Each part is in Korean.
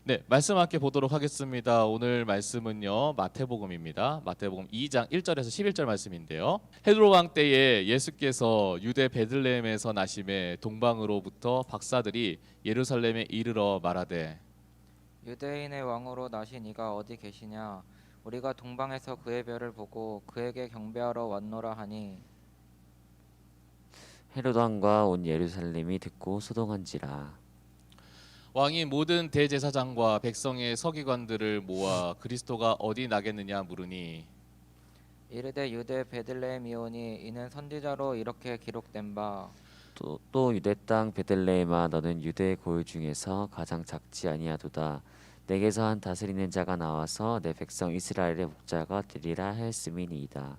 네, 말씀 함께 보도록 하겠습니다. 오늘 말씀은요, 마태복음입니다. 마태복음 2장 1절에서 11절 말씀인데요. 헤롯 왕 때에 예수께서 유대 베들레헴에서 나심에 동방으로부터 박사들이 예루살렘에 이르러 말하되 유대인의 왕으로 나신 이가 어디 계시냐? 우리가 동방에서 그의 별을 보고 그에게 경배하러 왔노라 하니 헤롯 왕과 온 예루살렘이 듣고 소동한지라. 왕이 모든 대제사장과 백성의 서기관들을 모아 그리스도가 어디 나겠느냐 물으니 이르되 유대 베들레헴이오니 이는 선지자로 이렇게 기록된 바 또 유대 땅 베들레헴아 너는 유대 고을 중에서 가장 작지 아니하도다. 내게서 한 다스리는 자가 나와서 내 백성 이스라엘의 목자가 되리라 하였음이니이다.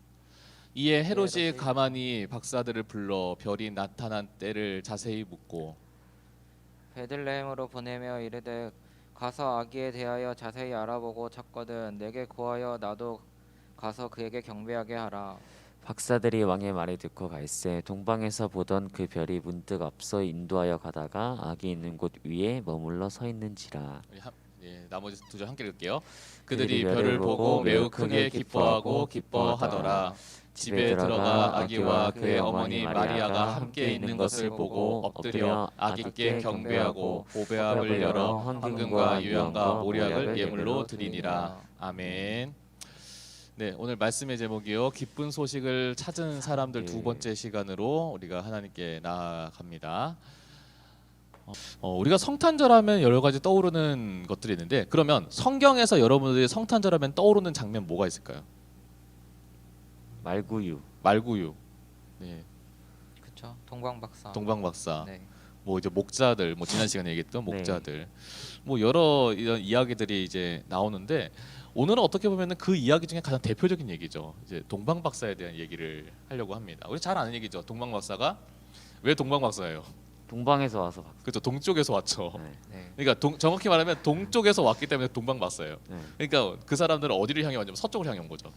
이에 헤롯이 가만히 박사들을 불러 별이 나타난 때를 자세히 묻고 베들레헴으로 보내며 이르되 가서 아기에 대하여 자세히 알아보고 찾거든 내게 구하여 나도 가서 그에게 경배하게 하라. 박사들이 왕의 말을 듣고 갈새 동방에서 보던 그 별이 문득 앞서 인도하여 가다가 아기 있는 곳 위에 머물러 서 있는지라. 나머지 두 절 함께 읽을게요. 그들이 별을 보고 매우 크게 기뻐하고 기뻐하더라. 집에 들어가 아기와 그의 어머니 마리아가 함께 있는 것을 보고 엎드려 아기께 경배하고 보배압을 열어 황금과 유향과 모략을 예물로 드리니라. 아멘. 네, 오늘 말씀의 제목이요. 기쁜 소식을 찾은 사람들 두 번째 시간으로 우리가 하나님께 나아갑니다. 우리가 성탄절하면 여러 가지 떠오르는 것들이 있는데 그러면 성경에서 여러분들이 성탄절하면 떠오르는 장면 뭐가 있을까요? 말구유. 말구유. 네, 그쵸? 동방박사. 동방박사. 네. 뭐 이제 목자들, 뭐 지난 시간에 얘기했던 네. 목자들. 뭐 여러 이런 이야기들이 이제 나오는데 오늘은 어떻게 보면은 그 이야기 중에 가장 대표적인 얘기죠. 이제 동방박사에 대한 얘기를 하려고 합니다. 우리 잘 아는 얘기죠. 동방박사가 왜 동방박사예요? 동방에서 와서 그렇죠. 동쪽에서 왔죠. 네. 네. 그러니까 정확히 말하면 동쪽에서 왔기 때문에 동방박사예요. 네. 그러니까 그 사람들은 어디를 향해 왔냐면 서쪽을 향해 온 거죠.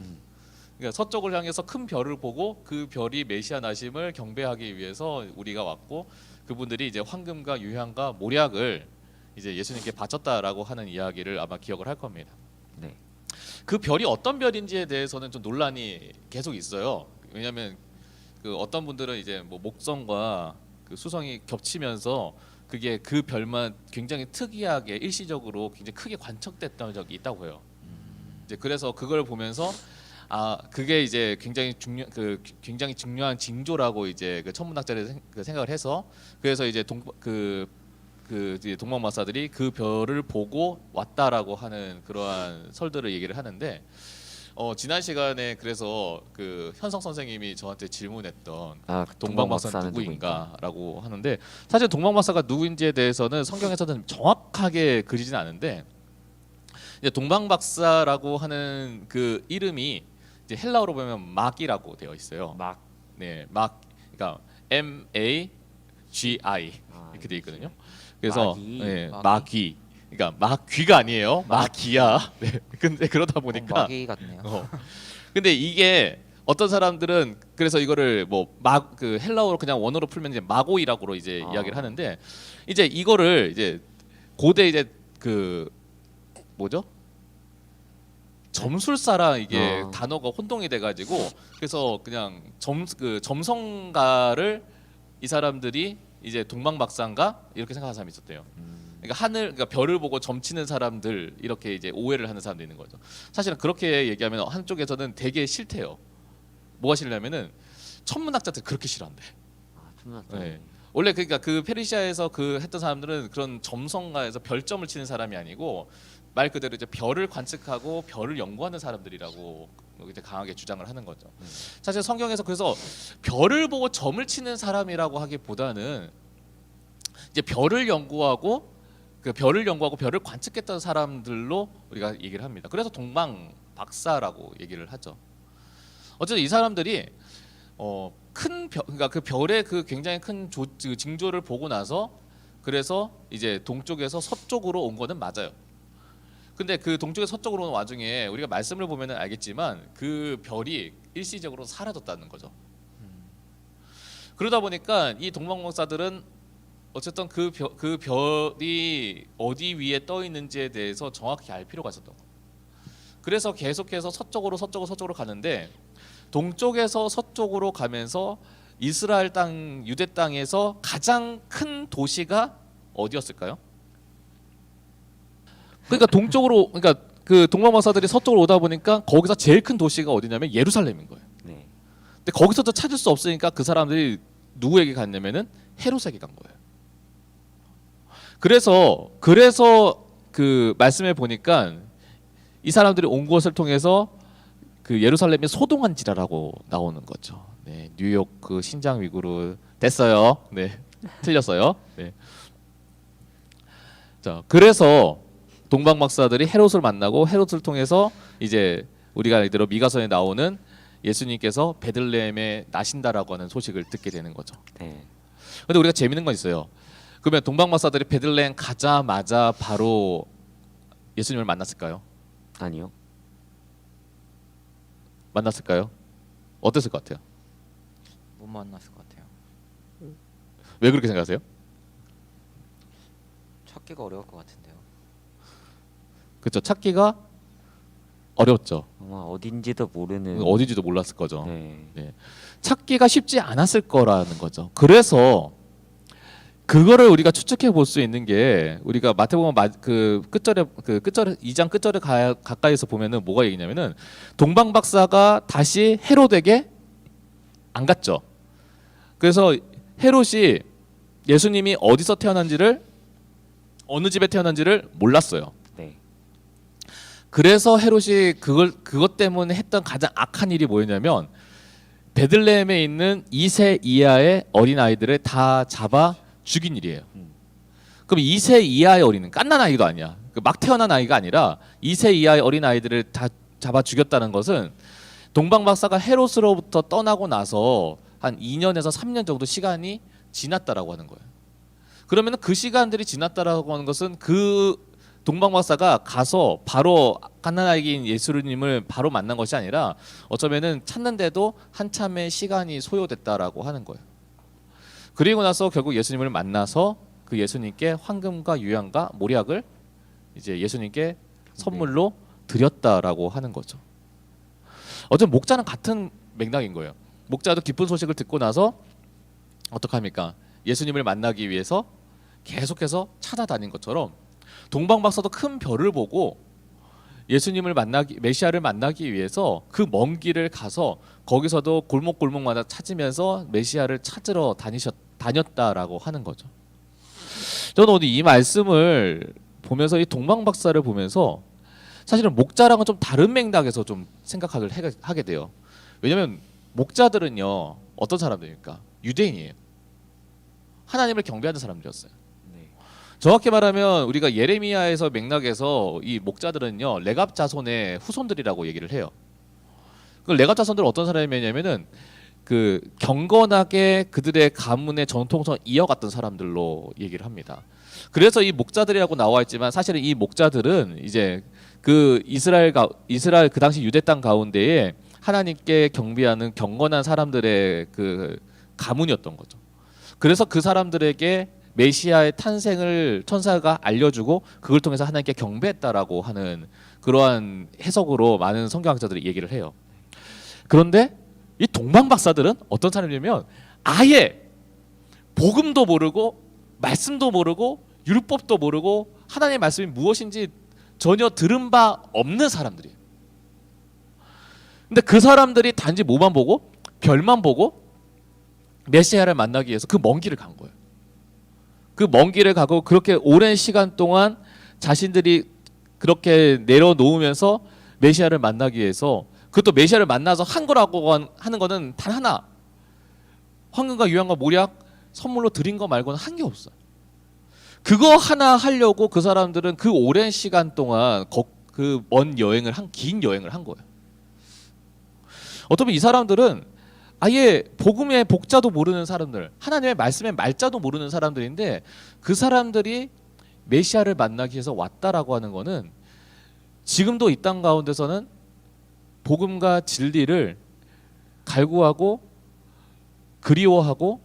그러니까 서쪽을 향해서 큰 별을 보고 그 별이 메시아 나심을 경배하기 위해서 우리가 왔고 그분들이 이제 황금과 유향과 모략을 이제 예수님께 바쳤다라고 하는 이야기를 아마 기억을 할 겁니다. 네. 그 별이 어떤 별인지에 대해서는 좀 논란이 계속 있어요. 왜냐하면 그 어떤 분들은 이제 뭐 목성과 그 수성이 겹치면서 그게 그 별만 굉장히 특이하게 일시적으로 굉장히 크게 관측됐던 적이 있다고 해요. 이제 그래서 그걸 보면서 그게 이제 굉장히 중요한 징조라고 이제 그 천문학자들이 생각을 해서 그래서 이제 이제 동방박사들이 그 별을 보고 왔다라고 하는 그러한 설들을 얘기를 하는데 지난 시간에 그래서 그 현성 선생님이 저한테 질문했던 동방박사는 누구인가라고 하는데 사실 동방박사가 누구인지에 대해서는 성경에서는 정확하게 그리진 않은데 이제 동방박사라고 하는 그 이름이 이제 헬라어로 보면 막이라고 되어 있어요. 막. 네, 막. 그러니까 MAGI 이렇게 되어 있거든요. 그래서 마귀. 네, 마귀. 마귀. 그러니까 막귀가 아니에요. 마귀야. 네. 근데 그러다 보니까 마귀 같네요. 근데 이게 어떤 사람들은 그래서 이거를 뭐 그 헬라어로 그냥 원어로 풀면 이제 마고이라고 이제 이야기를 하는데 이제 이거를 이제 고대 이제 그 뭐죠? 점술사랑 이게 단어가 혼동이 돼가지고 그래서 그냥 점성가를 이 사람들이 이제 동방박사인가 이렇게 생각하는 사람이 있었대요. 그러니까 그러니까 별을 보고 점치는 사람들 이렇게 이제 오해를 하는 사람도 있는 거죠. 사실은 그렇게 얘기하면 한쪽에서는 되게 싫대요. 뭐가 싫냐면은 천문학자들 그렇게 싫어한대. 네. 원래 그러니까 그 페르시아에서 그 했던 사람들은 그런 점성가에서 별점을 치는 사람이 아니고 말 그대로 이제 별을 관측하고 별을 연구하는 사람들이라고 이제 강하게 주장을 하는 거죠. 사실 성경에서 그래서 별을 보고 점을 치는 사람이라고 하기보다는 이제 별을 연구하고 별을 관측했던 사람들로 우리가 얘기를 합니다. 그래서 동방 박사라고 얘기를 하죠. 어쨌든 이 사람들이 그러니까 그 별의 그 굉장히 큰 징조를 보고 나서 그래서 이제 동쪽에서 서쪽으로 온 거는 맞아요. 근데 그 동쪽에서 서쪽으로 오는 와중에 우리가 말씀을 보면은 알겠지만 그 별이 일시적으로 사라졌다는 거죠. 그러다 보니까 이 동방박사들은 어쨌든 그 별이 어디 위에 떠 있는지에 대해서 정확히 알 필요가 있었던 거예요. 그래서 계속해서 서쪽으로 가는데 동쪽에서 서쪽으로 가면서 이스라엘 땅, 유대 땅에서 가장 큰 도시가 어디였을까요? 그러니까 동쪽으로, 그러니까 그 동방박사들이 서쪽으로 오다 보니까 거기서 제일 큰 도시가 어디냐면 예루살렘인 거예요. 네. 근데 거기서도 찾을 수 없으니까 그 사람들이 누구에게 갔냐면은 헤롯에게 간 거예요. 그래서 그 말씀에 보니까 이 사람들이 온 것을 통해서 그 예루살렘이 소동한지라라고 나오는 거죠. 네, 뉴욕 그 신장 위구르 됐어요. 네, 틀렸어요. 네. 자, 그래서 동방 박사들이 헤롯을 만나고 헤롯을 통해서 이제 우리가 이대로 미가서에 나오는 예수님께서 베들레헴에 나신다라고 하는 소식을 듣게 되는 거죠. 네. 근데 우리가 재밌는 건 있어요. 그러면 동방 박사들이 베들레헴 가자마자 바로 예수님을 만났을까요? 아니요. 만났을까요? 어땠을 것 같아요? 못 만났을 것 같아요. 왜 그렇게 생각하세요? 찾기가 어려울 것 같은데요. 그렇죠. 찾기가 어렵죠. 아마 어딘지도 모르는. 어디지도 몰랐을 거죠. 네. 찾기가 쉽지 않았을 거라는 거죠. 그래서 그거를 우리가 추측해 볼 수 있는 게 우리가 마태복음 그 끝절에 2장 끝절에 가까이서 보면은 뭐가 얘기냐면은 동방 박사가 다시 헤롯에게 안 갔죠. 그래서 헤롯이 예수님이 어디서 태어난지를 어느 집에 태어난지를 몰랐어요. 네. 그래서 헤롯이 그것 때문에 했던 가장 악한 일이 뭐였냐면 베들레헴에 있는 2세 이하의 어린 아이들을 다 잡아 죽인 일이에요. 그럼 2세 이하의 어린은 갓난 아이도 아니야. 막 태어난 아이가 아니라 2세 이하의 어린 아이들을 다 잡아 죽였다는 것은 동방 박사가 헤롯으로부터 떠나고 나서 한 2년에서 3년 정도 시간이 지났다라고 하는 거예요. 그러면 그 시간들이 지났다라고 하는 것은 그 동방 박사가 가서 바로 갓난 아이인 예수님을 바로 만난 것이 아니라 어쩌면은 찾는데도 한참의 시간이 소요됐다라고 하는 거예요. 그리고 나서 결국 예수님을 만나서 그 예수님께 황금과 유향과 모략을 이제 예수님께 선물로 드렸다라고 하는 거죠. 어쨌든 목자는 같은 맥락인 거예요. 목자도 기쁜 소식을 듣고 나서 어떡합니까? 예수님을 만나기 위해서 계속해서 찾아다닌 것처럼 동방 박사도 큰 별을 보고 예수님을 메시아를 만나기 위해서 그 먼 길을 가서 거기서도 골목골목마다 찾으면서 메시아를 찾으러 다녔다라고 하는 거죠. 저는 오늘 이 말씀을 보면서 이 동방 박사를 보면서 사실은 목자랑은 좀 다른 맥락에서 좀 생각을 하게 돼요. 왜냐하면 목자들은요 어떤 사람들입니까? 유대인이에요. 하나님을 경배하는 사람들이었어요. 네. 정확히 말하면 우리가 예레미야에서 맥락에서 이 목자들은요 레갑 자손의 후손들이라고 얘기를 해요. 그 레갑 자손들은 어떤 사람이냐면은 그 경건하게 그들의 가문의 전통성을 이어갔던 사람들로 얘기를 합니다. 그래서 이 목자들이라고 나와 있지만 사실은 이 목자들은 이제 그 이스라엘 그 당시 유대 땅 가운데에 하나님께 경배하는 경건한 사람들의 그 가문이었던 거죠. 그래서 그 사람들에게 메시아의 탄생을 천사가 알려주고 그걸 통해서 하나님께 경배했다라고 하는 그러한 해석으로 많은 성경학자들이 얘기를 해요. 그런데 이 동방 박사들은 어떤 사람이냐면 아예 복음도 모르고 말씀도 모르고 율법도 모르고 하나님의 말씀이 무엇인지 전혀 들은 바 없는 사람들이에요. 근데 그 사람들이 단지 뭐만 보고 별만 보고 메시아를 만나기 위해서 그 먼 길을 간 거예요. 그 먼 길을 가고 그렇게 오랜 시간 동안 자신들이 그렇게 내려놓으면서 메시아를 만나기 위해서 그것도 메시아를 만나서 한 거라고 하는 거는 단 하나, 황금과 유향과 모략 선물로 드린 거 말고는 한 게 없어요. 그거 하나 하려고 그 사람들은 그 오랜 시간 동안 그 먼 긴 여행을 한 거예요. 어쩌면 이 사람들은 아예 복음의 복자도 모르는 사람들, 하나님의 말씀의 말자도 모르는 사람들인데 그 사람들이 메시아를 만나기 위해서 왔다라고 하는 거는 지금도 이 땅 가운데서는 복음과 진리를 갈구하고 그리워하고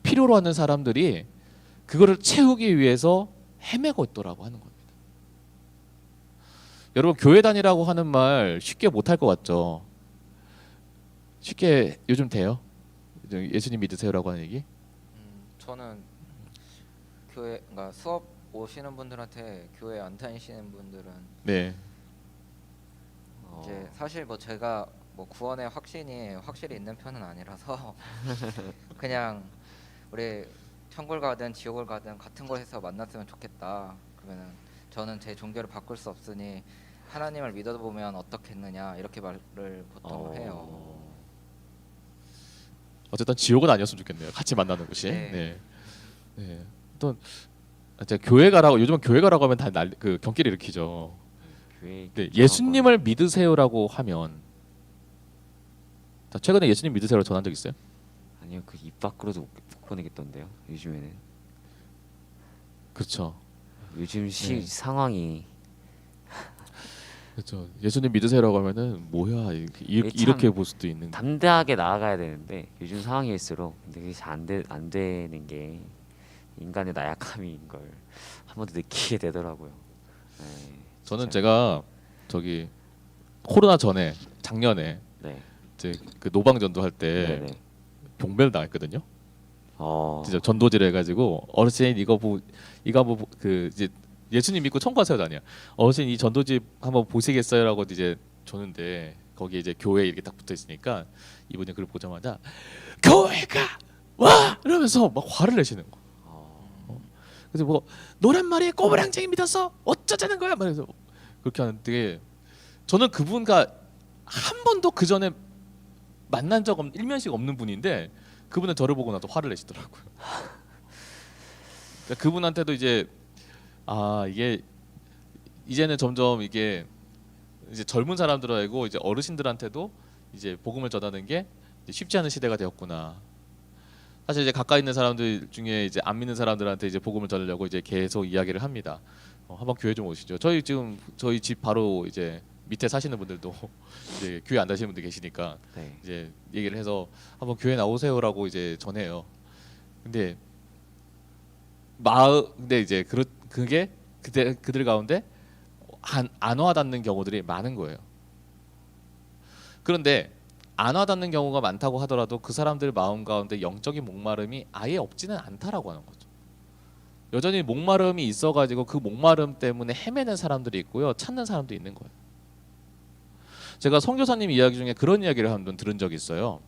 필요로 하는 사람들이 그거를 채우기 위해서 헤매고 있더라고 하는 겁니다. 여러분 교회 다니라고 하는 말 쉽게 못할 것 같죠? 쉽게 요즘 돼요? 예수님 믿으세요라고 하는 얘기? 저는 교회, 그러니까 수업 오시는 분들한테 교회 안 다니시는 분들은 네. 이제 사실 뭐 제가 뭐 구원의 확신이 확실히 있는 편은 아니라서 그냥 우리 천국을 가든 지옥을 가든 같은 곳에서 만났으면 좋겠다. 그러면은 저는 제 종교를 바꿀 수 없으니 하나님을 믿어보면 어떻겠느냐 이렇게 말을 보통 해요. 어쨌든 지옥은 아니었으면 좋겠네요. 같이 만나는 곳이. 네. 네. 네. 또 제가 교회 가라고 요즘은 교회 가라고 하면 다 그 경기를 일으키죠. 교회 네. 예수님을 믿으세요라고 하면 자, 최근에 예수님 믿으세요라고 전한 적 있어요? 아니요, 그 입 밖으로도 못 보내겠던데요. 요즘에는 그렇죠. 요즘 네. 상황이 그렇죠. 예수님 믿으세요라고 하면은 뭐야 이렇게 볼 수도 있는. 담대하게 나아가야 되는데 요즘 상황일수록 근데 그게 잘 안 되는 게 인간의 나약함인 걸 한 번 더 느끼게 되더라고요. 네, 저는 진짜. 제가 저기 코로나 전에 작년에 네, 이제 그 노방전도 할 때 네, 네. 병변을 당했거든요. 어, 진짜 전도지를 해가지고 어르신 이거 한번 그 이제 예수님 믿고 천국하세요 아니야. 어르신 이 전도지 한번 보시겠어요라고 이제 줬는데 거기에 이제 교회 이렇게 딱 붙어 있으니까 이분이 그걸 보자마자 교회가 와 이러면서 막 화를 내시는 거. 그래서 뭐 노란 머리에 꼬부랑쟁이 믿어서 어쩌자는 거야 말해서 그렇게 하는데 저는 그분과 한 번도 그 전에 만난 적 일면식 없는 분인데 그분은 저를 보고 나도 화를 내시더라고요. 그러니까 그분한테도 이제 이게 이제는 점점 이게 이제 젊은 사람들하고 이제 어르신들한테도 이제 복음을 전하는 게 이제 쉽지 않은 시대가 되었구나. 사실 이제 가까이 있는 사람들 중에 이제 안 믿는 사람들한테 이제 복음을 전하려고 이제 계속 이야기를 합니다. 한번 교회 좀 오시죠. 저희 집 바로 이제 밑에 사시는 분들도 이제 교회 안 다니시는 분들 계시니까 네. 이제 얘기를 해서 한번 교회 나오세요라고 이제 전해요. 근데 근데 이제 그게 그들 가운데 안 와닿는 경우들이 많은 거예요. 그런데 안 와닿는 경우가 많다고 하더라도 그 사람들 마음 가운데 영적인 목마름이 아예 없지는 않다라고 하는 거죠. 여전히 목마름이 있어가지고 그 목마름 때문에 헤매는 사람들이 있고요, 찾는 사람도 있는 거예요. 제가 선교사님 이야기 중에 그런 이야기를 한 번 들은 적이 있어요.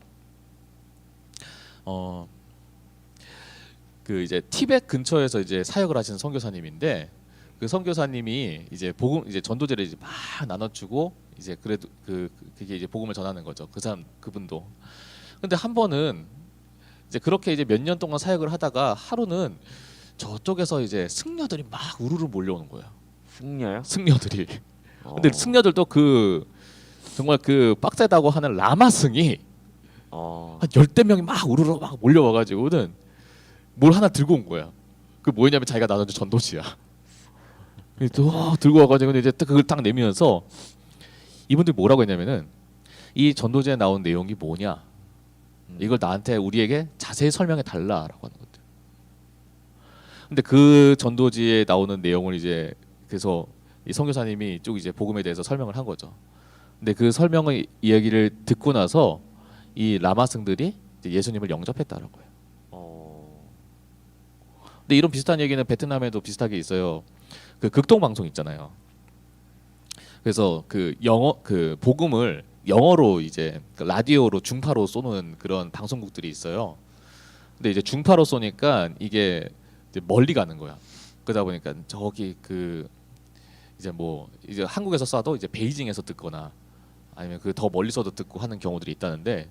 그 이제 티벳 근처에서 이제 사역을 하시는 선교사님인데 그 선교사님이 이제 복음 이제 전도제를 이제 막 나눠주고 이제 그래도 그게 이제 복음을 전하는 거죠. 그분도. 근데 한 번은 이제 그렇게 이제 몇 년 동안 사역을 하다가 하루는 저쪽에서 이제 승려들이 막 우르르 몰려오는 거예요. 승려요? 승려들이. 근데 승려들도 정말 그 빡세다고 하는 라마승이 한 열댓 명이 막 우르르 막 몰려와가지고는 뭘 하나 들고 온 거야. 그 뭐냐면 자기가 나눠준 전도지야. 또 들고 와가지고 이제 그걸 딱 내밀면서 이분들이 뭐라고 했냐면은 이 전도지에 나온 내용이 뭐냐, 이걸 나한테 우리에게 자세히 설명해 달라라고 하는 것들. 근데 그 전도지에 나오는 내용을 이제 그래서 이 선교사님이 쭉 이제 복음에 대해서 설명을 한 거죠. 근데 그 설명의 이야기를 듣고 나서 이 라마승들이 이제 예수님을 영접했다라고 해요. 근데 이런 비슷한 얘기는 베트남에도 비슷하게 있어요. 그 극동 방송 있잖아요. 그래서 그 복음을 영어로 이제 라디오로 중파로 쏘는 그런 방송국들이 있어요. 근데 이제 중파로 쏘니까 이게 이제 멀리 가는 거야. 그러다 보니까 저기 이제 이제 한국에서 쏴도 이제 베이징에서 듣거나 아니면 그 더 멀리서도 듣고 하는 경우들이 있다는데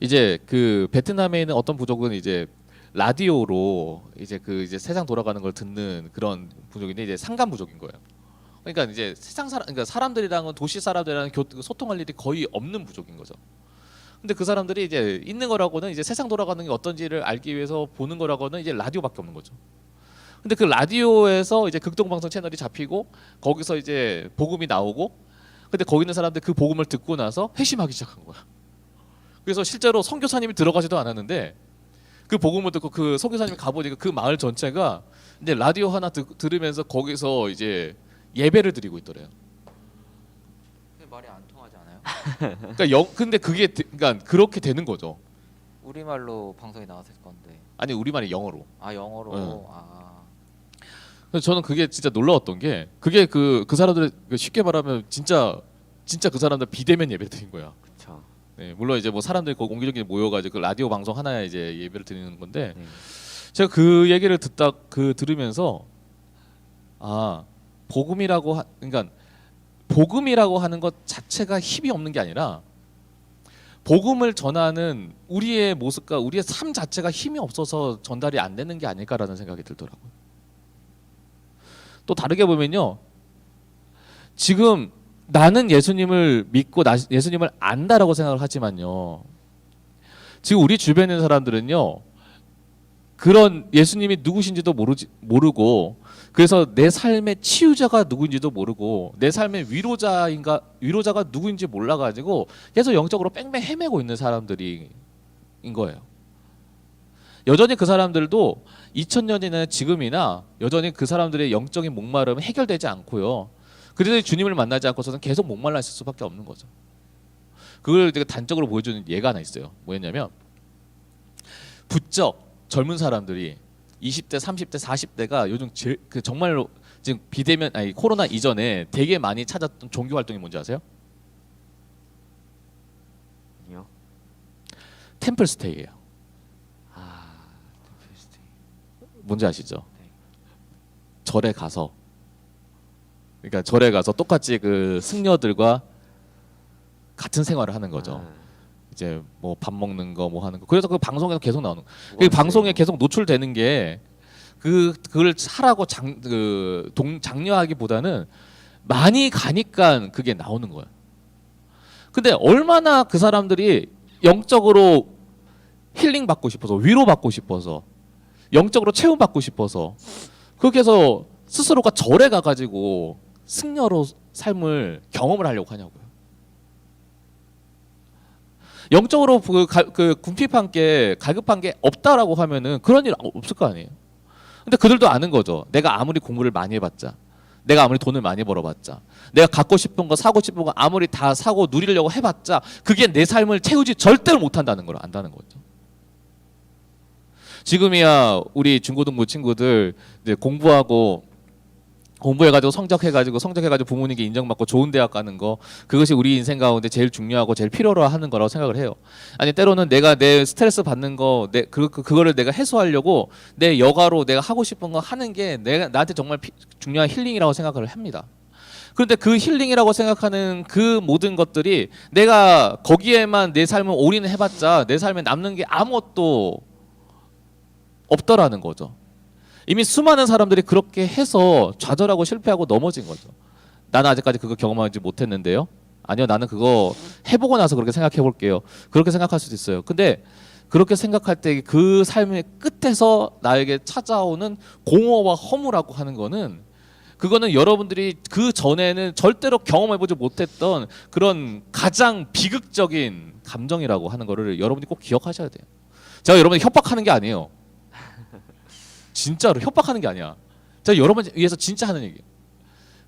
이제 그 베트남에 있는 어떤 부족은 이제 라디오로 이제 이제 세상 돌아가는 걸 듣는 그런 부족인데 이제 상간 부족인 거예요. 그러니까 이제 그러니까 사람들이랑은 도시 사람들이랑 소통할 일이 거의 없는 부족인 거죠. 근데 그 사람들이 이제 있는 거라고는 이제 세상 돌아가는 게 어떤지를 알기 위해서 보는 거라고는 이제 라디오밖에 없는 거죠. 근데 그 라디오에서 이제 극동방송 채널이 잡히고 거기서 이제 복음이 나오고 근데 거기 있는 사람들 그 복음을 듣고 나서 회심하기 시작한 거야. 그래서 실제로 선교사님이 들어가지도 않았는데 그 복음을 듣고 그 선교사님이 가보니까 그 마을 전체가 이제 라디오 하나 들으면서 거기서 이제 예배를 드리고 있더래요. 말이 안 통하지 않아요? 그러니까 근데 그러니까 그렇게 되는 거죠. 우리말로 방송에 나왔을 건데. 아니 우리말이 영어로. 아 영어로. 응. 아. 그래서 저는 그게 진짜 놀라웠던 게 그게 그 사람들 쉽게 말하면 진짜 그 사람들 비대면 예배 드린 거야. 그렇죠. 네, 물론 이제 뭐 사람들이 옹기종기 모여가지고 그 라디오 방송 하나에 이제 예배를 드리는 건데 네. 제가 그 얘기를 들으면서 아 그러니까 복음이라고 하는 것 자체가 힘이 없는 게 아니라 복음을 전하는 우리의 모습과 우리의 삶 자체가 힘이 없어서 전달이 안 되는 게 아닐까라는 생각이 들더라고요. 또 다르게 보면요, 지금 나는 예수님을 믿고 예수님을 안다라고 생각을 하지만요, 지금 우리 주변에 있는 사람들은요 그런 예수님이 누구신지도 모르고 그래서 내 삶의 치유자가 누구인지도 모르고 내 삶의 위로자가 누구인지 몰라가지고 계속 영적으로 뺑뺑 헤매고 있는 사람들인 거예요. 여전히 그 사람들도 2000년이나 지금이나 여전히 그 사람들의 영적인 목마름은 해결되지 않고요. 그래서 주님을 만나지 않고서는 계속 목말라 있을 수밖에 없는 거죠. 그걸 되게 단적으로 보여주는 예가 하나 있어요. 뭐였냐면 부쩍 젊은 사람들이 20대, 30대, 40대가 요즘 정말로 지금 코로나 이전에 되게 많이 찾았던 종교 활동이 뭔지 아세요? 아니요. 템플스테이예요. 템플스테이. 뭔지 아시죠? 네. 절에 가서 똑같이 그 승려들과 같은 생활을 하는 거죠. 이제 뭐 밥 먹는 거 뭐 하는 거. 그래서 그 방송에서 계속 나오는. 그 방송에 계속 노출되는 게 그걸 하라고 장려하기보다는 많이 가니까 그게 나오는 거예요. 근데 얼마나 그 사람들이 영적으로 힐링 받고 싶어서, 위로 받고 싶어서, 영적으로 체험 받고 싶어서 그렇게 해서 스스로가 절에 가가지고 승려로 삶을 경험을 하려고 하냐고요. 영적으로 궁핍한 게 갈급한 게 없다라고 하면은 그런 일 없을 거 아니에요. 근데 그들도 아는 거죠. 내가 아무리 공부를 많이 해봤자, 내가 아무리 돈을 많이 벌어봤자, 내가 갖고 싶은 거 사고 싶은 거 아무리 다 사고 누리려고 해봤자 그게 내 삶을 채우지 절대로 못한다는 걸 안다는 거죠. 지금이야 우리 중고등부 친구들 이제 공부해가지고 성적해가지고 부모님께 인정받고 좋은 대학 가는 거, 그것이 우리 인생 가운데 제일 중요하고 제일 필요로 하는 거라고 생각을 해요. 아니 때로는 내가 내 스트레스 받는 거 그거를 내가 해소하려고 내 여가로 내가 하고 싶은 거 하는 게 나한테 정말 중요한 힐링이라고 생각을 합니다. 그런데 그 힐링이라고 생각하는 그 모든 것들이 내가 거기에만 내 삶을 올인해봤자 내 삶에 남는 게 아무것도 없더라는 거죠. 이미 수많은 사람들이 그렇게 해서 좌절하고 실패하고 넘어진 거죠. 나는 아직까지 그거 경험하지 못했는데요. 아니요, 나는 그거 해보고 나서 그렇게 생각해 볼게요. 그렇게 생각할 수도 있어요. 근데 그렇게 생각할 때 그 삶의 끝에서 나에게 찾아오는 공허와 허무라고 하는 거는, 그거는 여러분들이 그 전에는 절대로 경험해보지 못했던 그런 가장 비극적인 감정이라고 하는 거를 여러분이 꼭 기억하셔야 돼요. 제가 여러분을 협박하는 게 아니에요. 진짜로 협박하는 게 아니야. 제가 여러분 위해서 진짜 하는 얘기예요.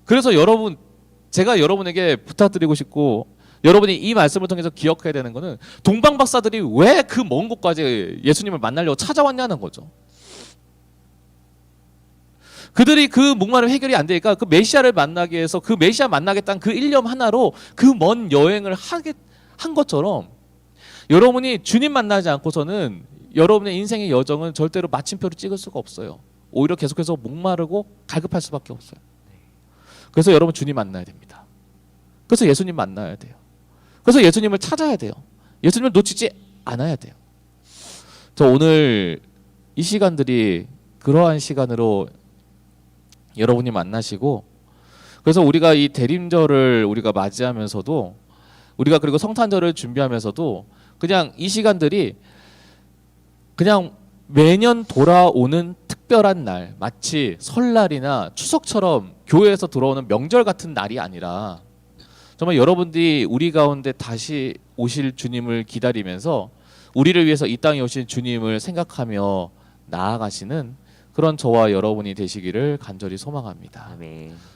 그래서 제가 여러분에게 부탁드리고 싶고 여러분이 이 말씀을 통해서 기억해야 되는 거는 동방 박사들이 왜 그 먼 곳까지 예수님을 만나려고 찾아왔냐는 거죠. 그들이 그 목마름 해결이 안 되니까 그 메시아를 만나기 위해서 그 메시아 만나겠다는 그 일념 하나로 그 먼 여행을 한 것처럼 여러분이 주님 만나지 않고서는 여러분의 인생의 여정은 절대로 마침표를 찍을 수가 없어요. 오히려 계속해서 목마르고 갈급할 수밖에 없어요. 그래서 여러분 주님 만나야 됩니다. 그래서 예수님 만나야 돼요. 그래서 예수님을 찾아야 돼요. 예수님을 놓치지 않아야 돼요. 저 오늘 이 시간들이 그러한 시간으로 여러분이 만나시고, 그래서 우리가 이 대림절을 우리가 맞이하면서도, 우리가 그리고 성탄절을 준비하면서도 그냥 이 시간들이 그냥 매년 돌아오는 특별한 날, 마치 설날이나 추석처럼 교회에서 들어오는 명절 같은 날이 아니라 정말 여러분들이 우리 가운데 다시 오실 주님을 기다리면서 우리를 위해서 이 땅에 오신 주님을 생각하며 나아가시는 그런 저와 여러분이 되시기를 간절히 소망합니다. 아멘.